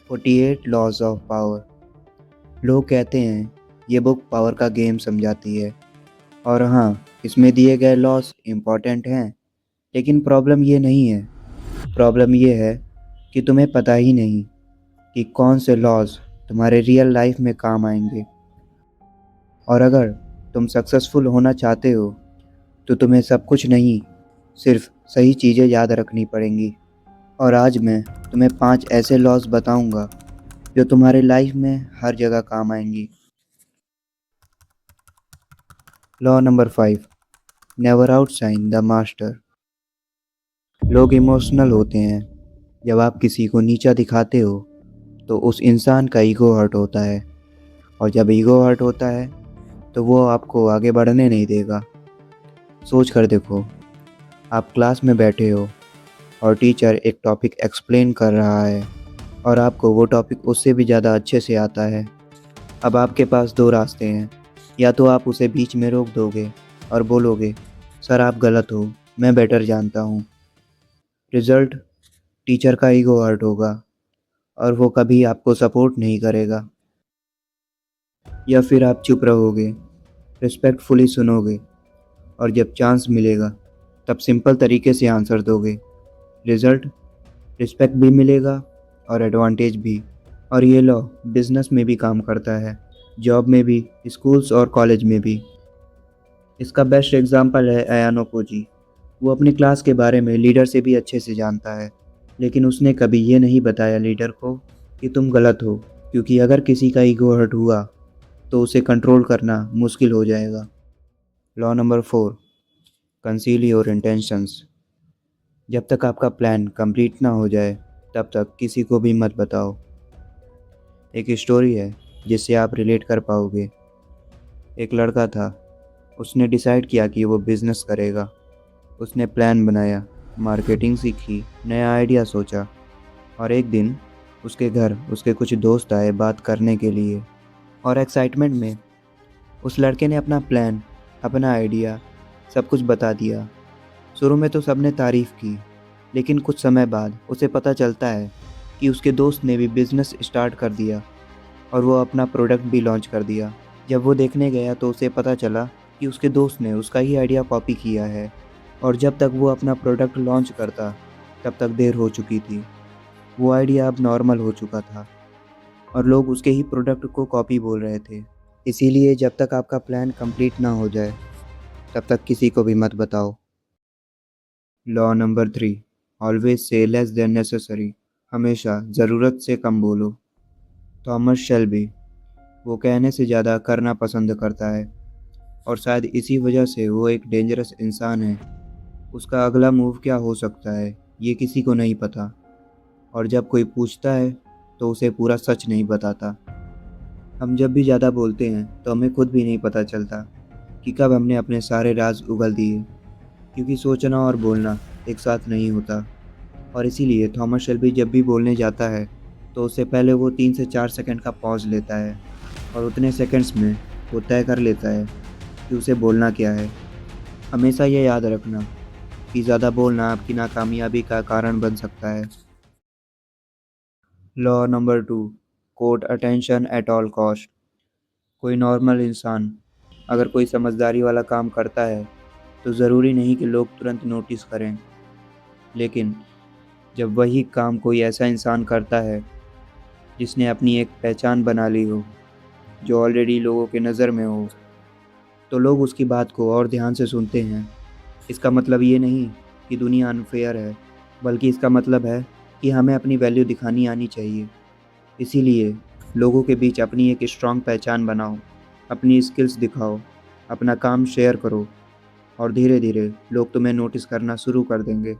48 laws of power. लोग कहते हैं ये बुक पावर का गेम समझाती है। और हाँ, इसमें दिए गए लॉज इम्पॉर्टेंट हैं, लेकिन प्रॉब्लम ये नहीं है। प्रॉब्लम ये है कि तुम्हें पता ही नहीं कि कौन से लॉज तुम्हारे रियल लाइफ में काम आएंगे। और अगर तुम सक्सेसफुल होना चाहते हो तो तुम्हें सब कुछ नहीं, सिर्फ सही चीज़ें याद रखनी पड़ेंगी। और आज मैं तुम्हें 5 ऐसे लॉज बताऊंगा जो तुम्हारे लाइफ में हर जगह काम आएंगी। Law number 5, never outshine the master. लोग इमोशनल होते हैं। जब आप किसी को नीचा दिखाते हो तो उस इंसान का ईगो हर्ट होता है, और जब ईगो हर्ट होता है तो वो आपको आगे बढ़ने नहीं देगा। सोच कर देखो, आप क्लास में बैठे हो और टीचर एक टॉपिक एक्सप्लेन कर रहा है और आपको वो टॉपिक उससे भी ज़्यादा अच्छे से आता है। अब आपके पास दो रास्ते हैं। या तो आप उसे बीच में रोक दोगे और बोलोगे, सर आप गलत हो, मैं बेटर जानता हूँ। रिजल्ट, टीचर का ईगो हर्ट होगा और वो कभी आपको सपोर्ट नहीं करेगा। या फिर आप चुप रहोगे, रिस्पेक्टफुली सुनोगे, और जब चांस मिलेगा तब सिंपल तरीके से आंसर दोगे। रिजल्ट, रिस्पेक्ट भी मिलेगा और एडवांटेज भी। और ये लॉ बिजनेस में भी काम करता है, जॉब में भी, स्कूल्स और कॉलेज में भी। इसका बेस्ट एग्जांपल है अयानो कोजी। वो अपनी क्लास के बारे में लीडर से भी अच्छे से जानता है, लेकिन उसने कभी ये नहीं बताया लीडर को कि तुम गलत हो, क्योंकि अगर किसी का ईगो हर्ट हुआ तो उसे कंट्रोल करना मुश्किल हो जाएगा। Law number 4, conceal your intentions. जब तक आपका प्लान कंप्लीट ना हो जाए तब तक किसी को भी मत बताओ। एक स्टोरी है जिससे आप रिलेट कर पाओगे। एक लड़का था, उसने डिसाइड किया कि वो बिज़नेस करेगा। उसने प्लान बनाया, मार्केटिंग सीखी, नया आइडिया सोचा, और एक दिन उसके घर उसके कुछ दोस्त आए बात करने के लिए। और एक्साइटमेंट में उस लड़के ने अपना प्लान, अपना आइडिया, सब कुछ बता दिया। शुरू में तो सबने तारीफ़ की, लेकिन कुछ समय बाद उसे पता चलता है कि उसके दोस्त ने भी बिज़नेस स्टार्ट कर दिया और वो अपना प्रोडक्ट भी लॉन्च कर दिया। जब वो देखने गया तो उसे पता चला कि उसके दोस्त ने उसका ही आइडिया कॉपी किया है, और जब तक वो अपना प्रोडक्ट लॉन्च करता तब तक देर हो चुकी थी। वो आइडिया अब नॉर्मल हो चुका था और लोग उसके ही प्रोडक्ट को कॉपी बोल रहे थे। इसीलिए जब तक आपका प्लान कंप्लीट ना हो जाए तब तक किसी को भी मत बताओ। Law number 3, always say less than necessary. हमेशा ज़रूरत से कम बोलो। थॉमस शेल्बी, वो कहने से ज़्यादा करना पसंद करता है, और शायद इसी वजह से वो एक डेंजरस इंसान है। उसका अगला मूव क्या हो सकता है ये किसी को नहीं पता, और जब कोई पूछता है तो उसे पूरा सच नहीं बताता। हम जब भी ज़्यादा बोलते हैं तो हमें खुद भी नहीं पता चलता कि कब हमने अपने सारे राज उगल दिए, क्योंकि सोचना और बोलना एक साथ नहीं होता। और इसीलिए थॉमस शेल्बी जब भी बोलने जाता है तो उससे पहले वो 3 से 4 सेकंड का पॉज लेता है, और उतने सेकंड्स में वो तय कर लेता है कि उसे बोलना क्या है। हमेशा ये याद रखना कि ज़्यादा बोलना आपकी नाकामयाबी का कारण बन सकता है। Law number 2, quote attention at all cost. कोई नॉर्मल इंसान अगर कोई समझदारी वाला काम करता है तो ज़रूरी नहीं कि लोग तुरंत नोटिस करें, लेकिन जब वही काम कोई ऐसा इंसान करता है जिसने अपनी एक पहचान बना ली हो, जो ऑलरेडी लोगों के नज़र में हो, तो लोग उसकी बात को और ध्यान से सुनते हैं। इसका मतलब ये नहीं कि दुनिया अनफेयर है, बल्कि इसका मतलब है कि हमें अपनी वैल्यू दिखानी आनी चाहिए। इसीलिए लोगों के बीच अपनी एक स्ट्रॉन्ग पहचान बनाओ, अपनी स्किल्स दिखाओ, अपना काम शेयर करो, और धीरे धीरे लोग तुम्हें नोटिस करना शुरू कर देंगे।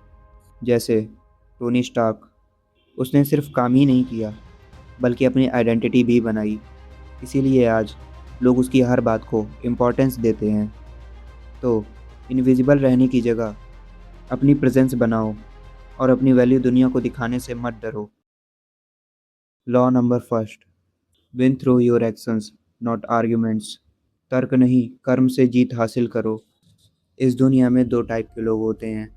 जैसे टोनी स्टार्क, उसने सिर्फ काम ही नहीं किया बल्कि अपनी आइडेंटिटी भी बनाई। इसीलिए आज लोग उसकी हर बात को इम्पोर्टेंस देते हैं। तो इनविजिबल रहने की जगह अपनी प्रेजेंस बनाओ और अपनी वैल्यू दुनिया को दिखाने से मत डरो। Law number 1, win through your actions not arguments. तर्क नहीं, कर्म से जीत हासिल करो। इस दुनिया में दो टाइप के लोग होते हैं।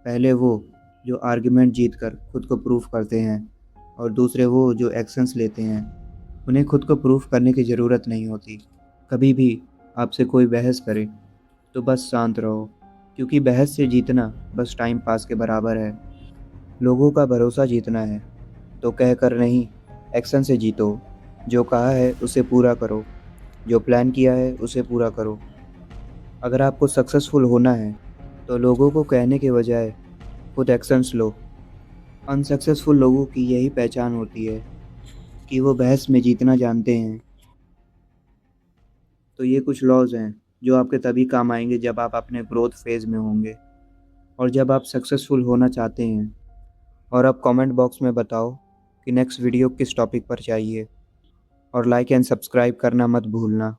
पहले वो जो आर्ग्यूमेंट जीत कर खुद को प्रूफ करते हैं, और दूसरे वो जो एक्शंस लेते हैं। उन्हें खुद को प्रूफ करने की ज़रूरत नहीं होती। कभी भी आपसे कोई बहस करे तो बस शांत रहो, क्योंकि बहस से जीतना बस टाइम पास के बराबर है। लोगों का भरोसा जीतना है तो कहकर नहीं, एक्शन से जीतो। जो कहा है उसे पूरा करो, जो प्लान किया है उसे पूरा करो। अगर आपको सक्सेसफुल होना है तो लोगों को कहने के बजाय खुद एक्शंस लो। अनसक्सेसफुल लोगों की यही पहचान होती है कि वो बहस में जीतना जानते हैं। तो ये कुछ लॉज़ हैं जो आपके तभी काम आएंगे जब आप अपने ग्रोथ फेज़ में होंगे और जब आप सक्सेसफुल होना चाहते हैं। और अब कमेंट बॉक्स में बताओ कि नेक्स्ट वीडियो किस टॉपिक पर चाहिए, और लाइक एंड सब्सक्राइब करना मत भूलना।